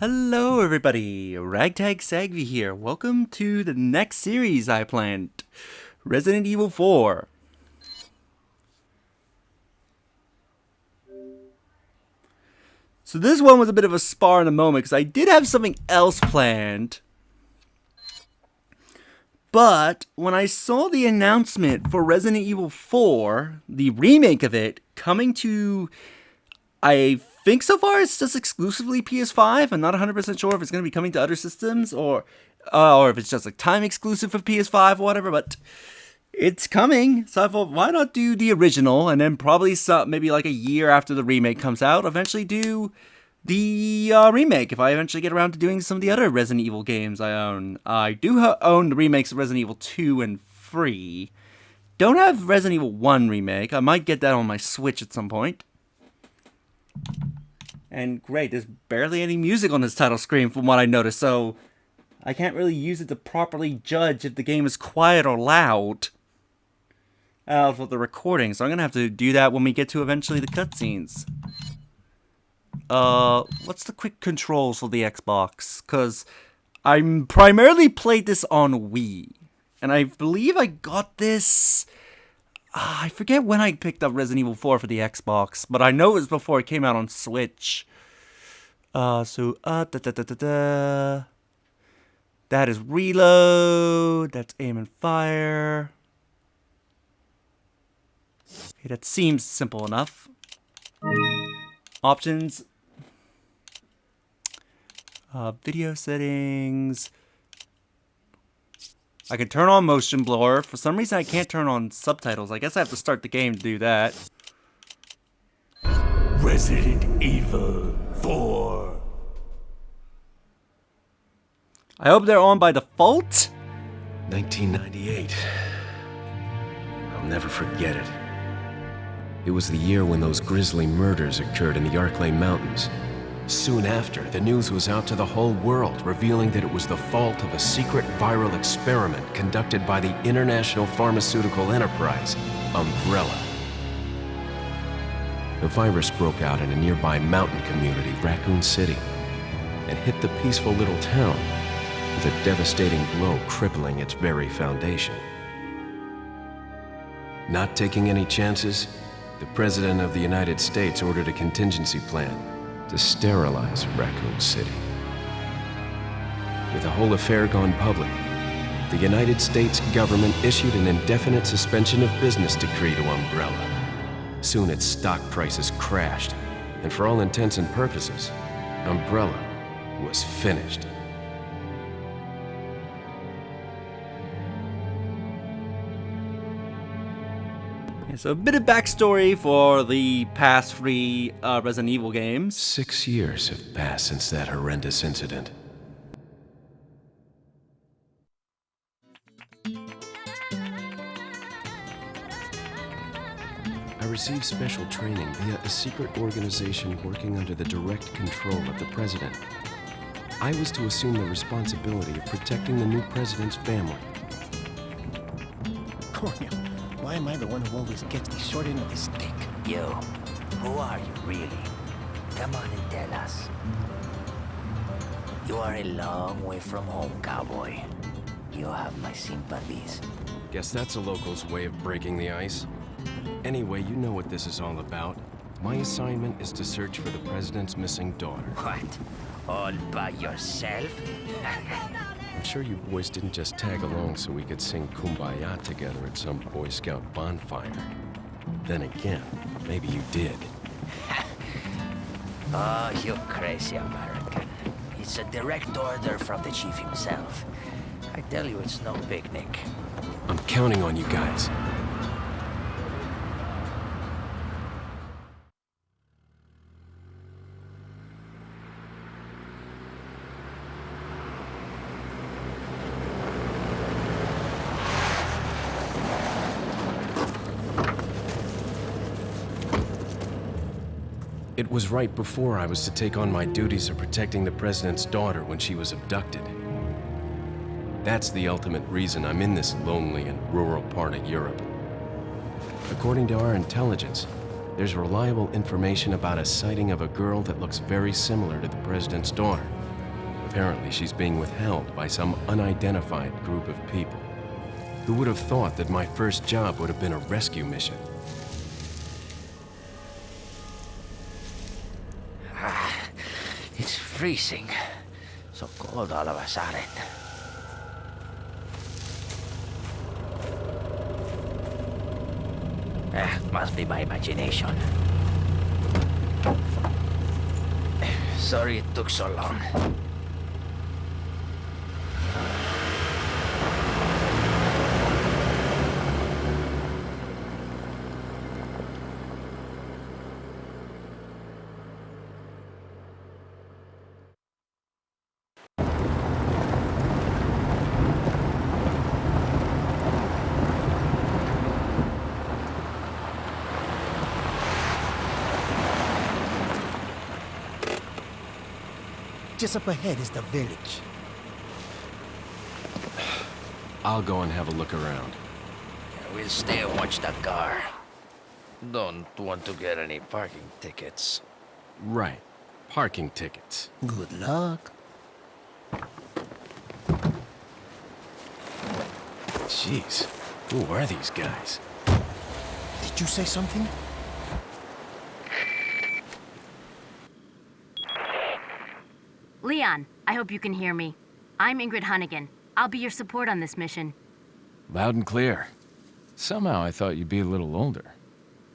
Hello everybody, Ragtag Sagvi here. Welcome to the next series I planned, Resident Evil 4. So this one was a bit of a spar in the moment because I did have something else planned. But when I saw the announcement for Resident Evil 4, the remake of it, coming to, I think so far it's just exclusively PS5. I'm not 100% sure if it's going to be coming to other systems or if it's just like time exclusive for PS5 or whatever, but it's coming. So I thought, why not do the original and then probably maybe like a year after the remake comes out, eventually do the remake if I eventually get around to doing some of the other Resident Evil games I own. I do own the remakes of Resident Evil 2 and 3. Don't have Resident Evil 1 remake. I might get that on my Switch at some point. And great, there's barely any music on this title screen from what I noticed, so I can't really use it to properly judge if the game is quiet or loud for the recording. So I'm gonna have to do that when we get to eventually the cutscenes. What's the quick controls for the Xbox? Because I primarily played this on Wii, and I believe I got this. I forget when I picked up Resident Evil 4 for the Xbox, but I know it was before it came out on Switch. That is reload. That's aim and fire. Okay, that seems simple enough. Options. Video settings. I can turn on motion blur. For some reason, I can't turn on subtitles. I guess I have to start the game to do that. Resident Evil 4. I hope they're on by default. 1998. I'll never forget it. It was the year when those grisly murders occurred in the Arklay Mountains. Soon after, the news was out to the whole world, revealing that it was the fault of a secret viral experiment conducted by the international pharmaceutical enterprise, Umbrella. The virus broke out in a nearby mountain community, Raccoon City, and hit the peaceful little town with a devastating blow crippling its very foundation. Not taking any chances, the President of the United States ordered a contingency plan to sterilize Raccoon City. With the whole affair gone public, the United States government issued an indefinite suspension of business decree to Umbrella. Soon its stock prices crashed, and for all intents and purposes, Umbrella was finished. So a bit of backstory for the past three Resident Evil games. 6 years have passed since that horrendous incident. I received special training via a secret organization working under the direct control of the president. I was to assume the responsibility of protecting the new president's family. Cornel, why am I the one who always gets the short end of the stick? You, who are you really? Come on and tell us. You are a long way from home, cowboy. You have my sympathies. Guess that's a local's way of breaking the ice. Anyway, you know what this is all about. My assignment is to search for the president's missing daughter. What? All by yourself? I'm sure you boys didn't just tag along so we could sing Kumbaya together at some Boy Scout bonfire. But then again, maybe you did. Oh, you crazy American. It's a direct order from the chief himself. I tell you, it's no picnic. I'm counting on you guys. It was right before I was to take on my duties of protecting the president's daughter when she was abducted. That's the ultimate reason I'm in this lonely and rural part of Europe. According to our intelligence, there's reliable information about a sighting of a girl that looks very similar to the president's daughter. Apparently, she's being withheld by some unidentified group of people. Who would have thought that my first job would have been a rescue mission? It's freezing. So cold all of a sudden. Must be my imagination. Sorry it took so long. Just up ahead is the village. I'll go and have a look around. We'll stay and watch the car. Don't want to get any parking tickets. Right. Parking tickets. Good luck. Jeez. Who are these guys? Did you say something? Leon, I hope you can hear me. I'm Ingrid Hunnigan. I'll be your support on this mission. Loud and clear. Somehow I thought you'd be a little older.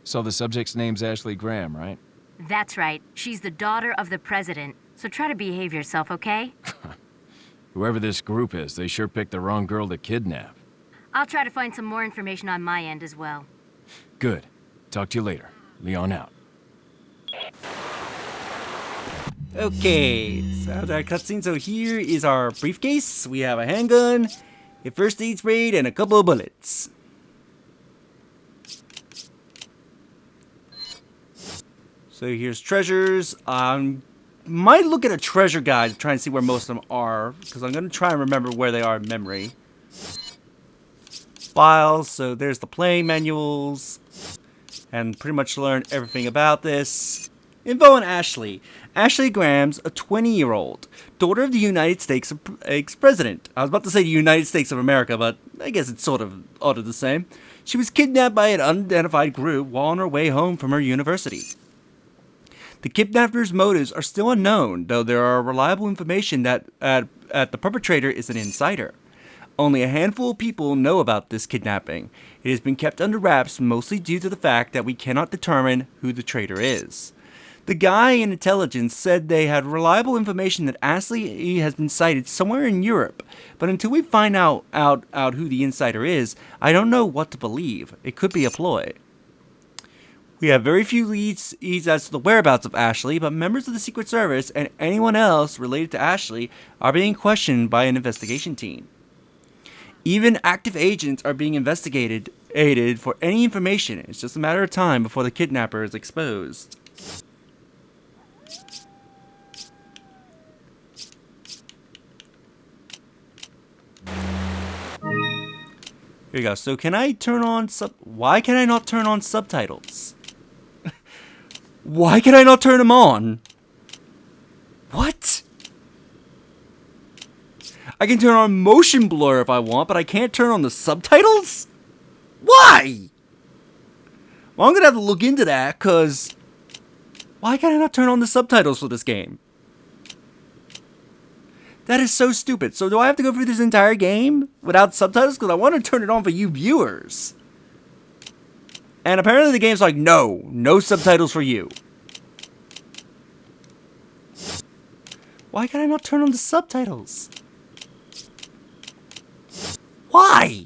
So the subject's name's Ashley Graham, right? That's right. She's the daughter of the president. So try to behave yourself, okay? Whoever this group is, they sure picked the wrong girl to kidnap. I'll try to find some more information on my end as well. Good. Talk to you later. Leon out. Okay, so after that cutscene, so here is our briefcase. We have a handgun, a first aid spray, and a couple of bullets. So here's treasures. Might look at a treasure guide to try and see where most of them are, because I'm going to try and remember where they are in memory. Files, so there's the playing manuals, and pretty much learn everything about this. Info on Ashley. Ashley Graham's a 20-year-old, daughter of the United States ex-president. I was about to say the United States of America, but I guess it's sort of the same. She was kidnapped by an unidentified group while on her way home from her university. The kidnappers' motives are still unknown, though there are reliable information that the perpetrator is an insider. Only a handful of people know about this kidnapping. It has been kept under wraps mostly due to the fact that we cannot determine who the traitor is. The guy in intelligence said they had reliable information that Ashley has been sighted somewhere in Europe, but until we find out who the insider is, I don't know what to believe. It could be a ploy. We have very few leads as to the whereabouts of Ashley, but members of the Secret Service and anyone else related to Ashley are being questioned by an investigation team. Even active agents are being investigated for any information. It's just a matter of time before the kidnapper is exposed. Here you go. So can I turn on why can I not turn on subtitles? Why can I not turn them on? What? I can turn on motion blur if I want, but I can't turn on the subtitles? Why? Well, I'm gonna have to look into that, cause why can I not turn on the subtitles for this game? That is so stupid. So do I have to go through this entire game without subtitles? Because I want to turn it on for you viewers. And apparently the game's like, no subtitles for you. Why can I not turn on the subtitles? Why?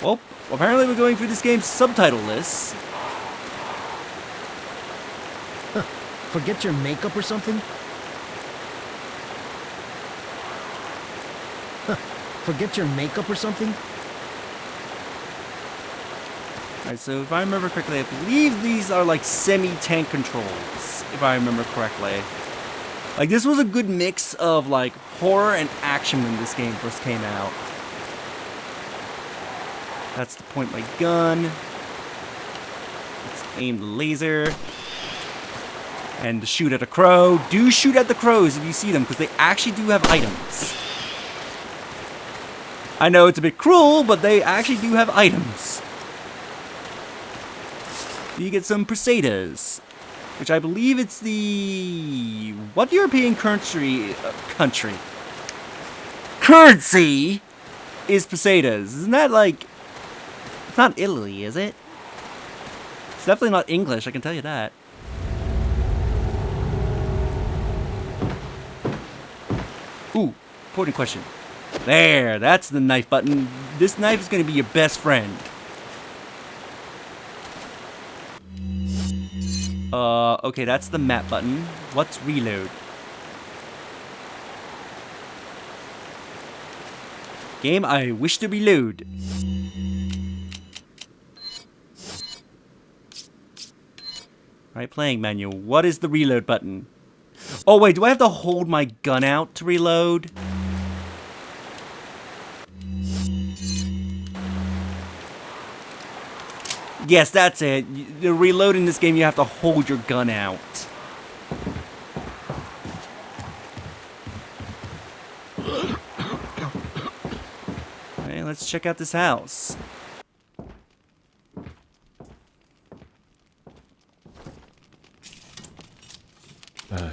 Well, apparently we're going through this game's subtitle list. Forget your makeup or something? Forget your makeup or something? Alright, so if I remember correctly, I believe these are like semi-tank controls, if I remember correctly. Like, this was a good mix of like horror and action when this game first came out. That's to point my gun. Let's aim the laser. And shoot at a crow. Do shoot at the crows if you see them, because they actually do have items. I know it's a bit cruel, but they actually do have items. You get some pesetas, which I believe it's the... What European country is pesetas? Isn't that like... It's not Italy, is it? It's definitely not English, I can tell you that. Ooh, important question. There, that's the knife button. This knife is going to be your best friend. Okay, that's the map button. What's reload? Game, I wish to reload. Right, playing manual. What is the reload button? Oh wait, do I have to hold my gun out to reload? Yes, that's it. To reload in this game, you have to hold your gun out. Okay, let's check out this house.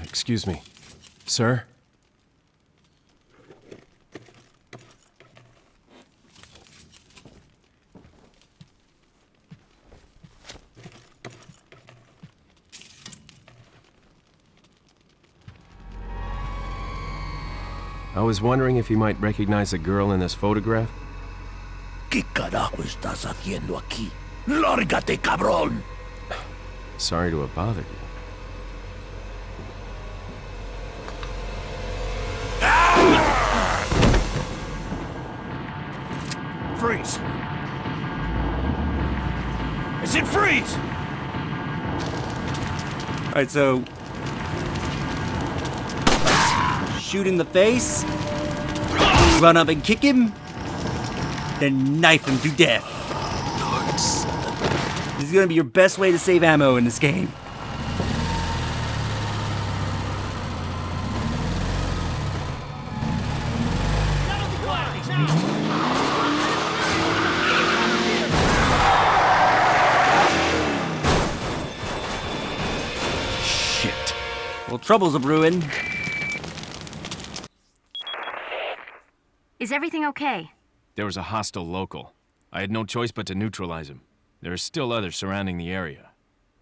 Excuse me. Sir? I was wondering if you might recognize a girl in this photograph. ¿Qué carajo estás haciendo aquí? ¡Lárgate, cabrón! Sorry to have bothered you. Freeze! I said freeze! Alright, so... shoot in the face. Run up and kick him. Then knife him to death. This is gonna be your best way to save ammo in this game. Shit. Well, trouble's a brewing. Is everything okay? There was a hostile local. I had no choice but to neutralize him. There are still others surrounding the area.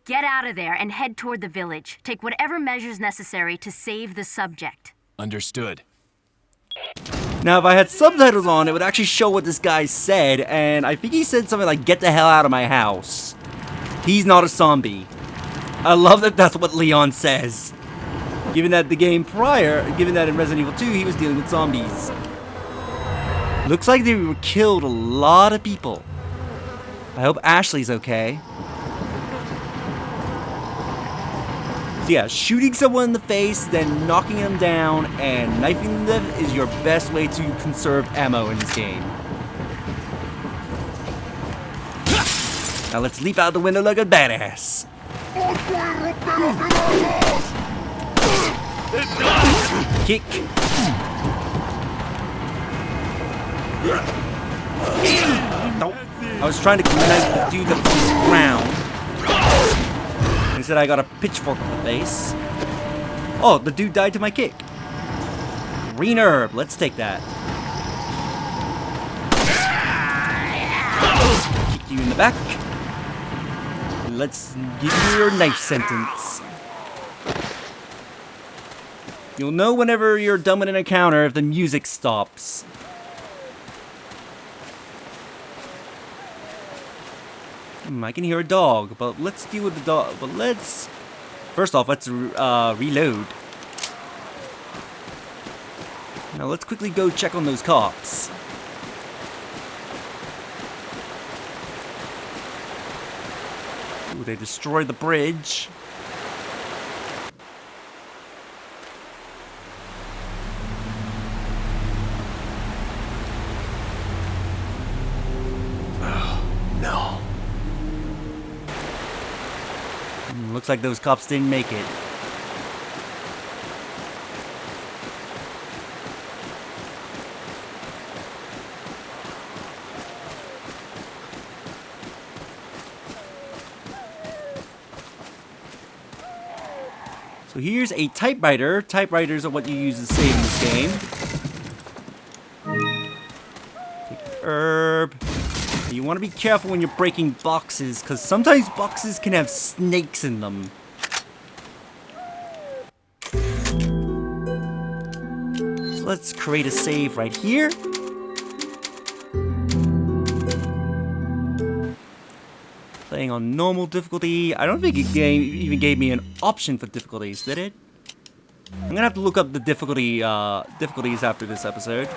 Get out of there and head toward the village. Take whatever measures necessary to save the subject. Understood. Now, if I had subtitles on, it would actually show what this guy said, and I think he said something like, "Get the hell out of my house." He's not a zombie. I love that that's what Leon says. Given that in Resident Evil 2, he was dealing with zombies. Looks like they killed a lot of people. I hope Ashley's okay. So yeah, shooting someone in the face, then knocking them down, and knifing them is your best way to conserve ammo in this game. Now let's leap out the window like a badass. Kick. Nope. I was trying to knife the dude that was on the ground. Instead, I got a pitchfork in the face. Oh, the dude died to my kick. Green herb. Let's take that. Kick you in the back. Let's give you your knife sentence. You'll know whenever you're done with an encounter if the music stops. I can hear a dog, but let's deal with the dog. But let's... First off, let's reload. Now let's quickly go check on those cops. Ooh, they destroyed the bridge. No. Looks like those cops didn't make it. So here's a typewriter. Typewriters are what you use to save in this game. Take the herb. You want to be careful when you're breaking boxes, because sometimes boxes can have snakes in them. Let's create a save right here. Playing on normal difficulty. I don't think it even gave me an option for difficulties, did it? I'm gonna have to look up the difficulties after this episode.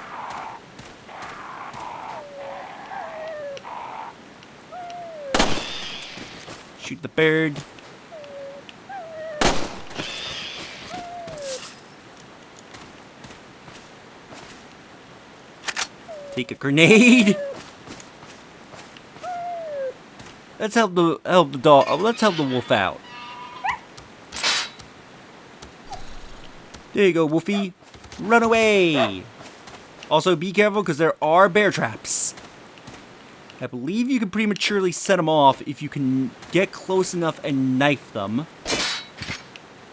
Shoot the bird. Take a grenade. Let's help the dog. Let's help the wolf out. There you go, Wolfie. Run away. Also, be careful because there are bear traps. I believe you can prematurely set them off if you can get close enough and knife them.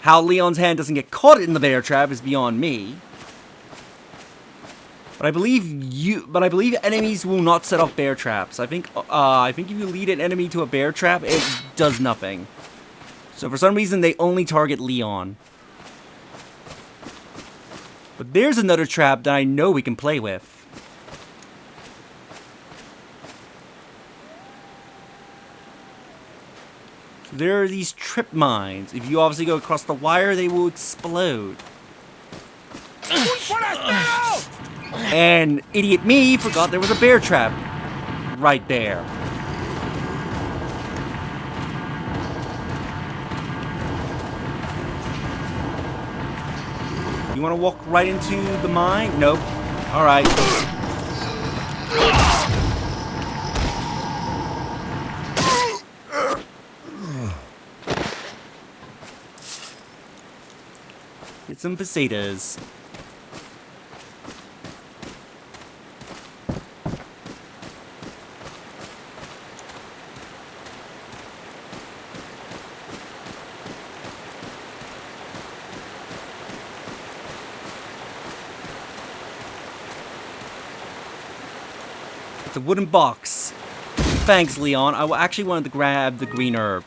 How Leon's hand doesn't get caught in the bear trap is beyond me. But I believe enemies will not set off bear traps. I think if you lead an enemy to a bear trap, it does nothing. So for some reason, they only target Leon. But there's another trap that I know we can play with. So there are these trip mines. If you obviously go across the wire, they will explode. And idiot me forgot there was a bear trap right there. You want to walk right into the mine? Nope. All right. Get some pesetas. It's a wooden box. Thanks, Leon. I actually wanted to grab the green herb.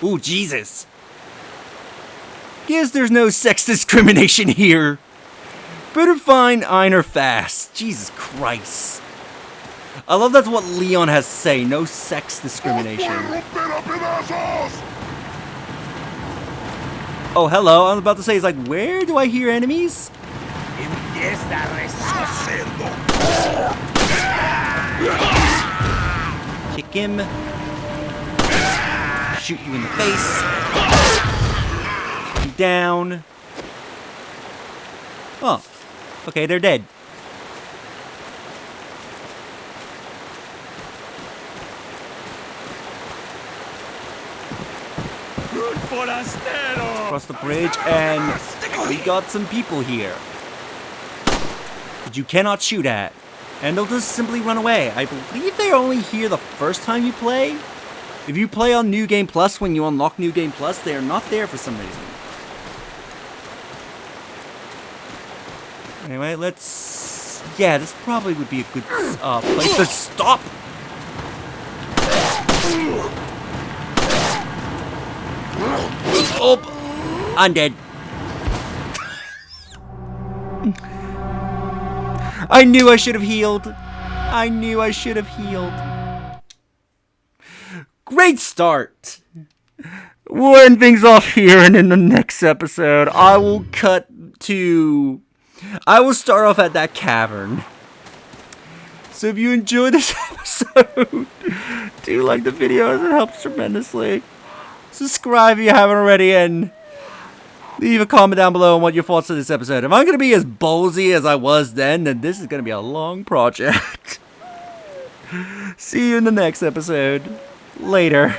Ooh, Jesus. Guess there's no sex discrimination here. Better find Einer fast. Jesus Christ. I love that's what Leon has to say. No sex discrimination. Oh, hello. I was about to say, it's like, where do I hear enemies? Kick him. Shoot you in the face. Shoot you down. Oh. Okay, they're dead. Across the bridge, and we got some people here that you cannot shoot at, and they'll just simply run away. I believe they're only here the first time you play. If you play on New Game Plus, when you unlock New Game Plus, they are not there for some reason. Anyway, let's... Yeah, this probably would be a good place to stop. Oh, undead. I knew I should have healed. I knew I should have healed. Great start. We'll end things off here, and in the next episode, I will start off at that cavern. So if you enjoyed this episode, do like the video, as it helps tremendously. Subscribe if you haven't already, and leave a comment down below on what your thoughts of this episode. If I'm going to be as ballsy as I was then this is going to be a long project. See you in the next episode. Later.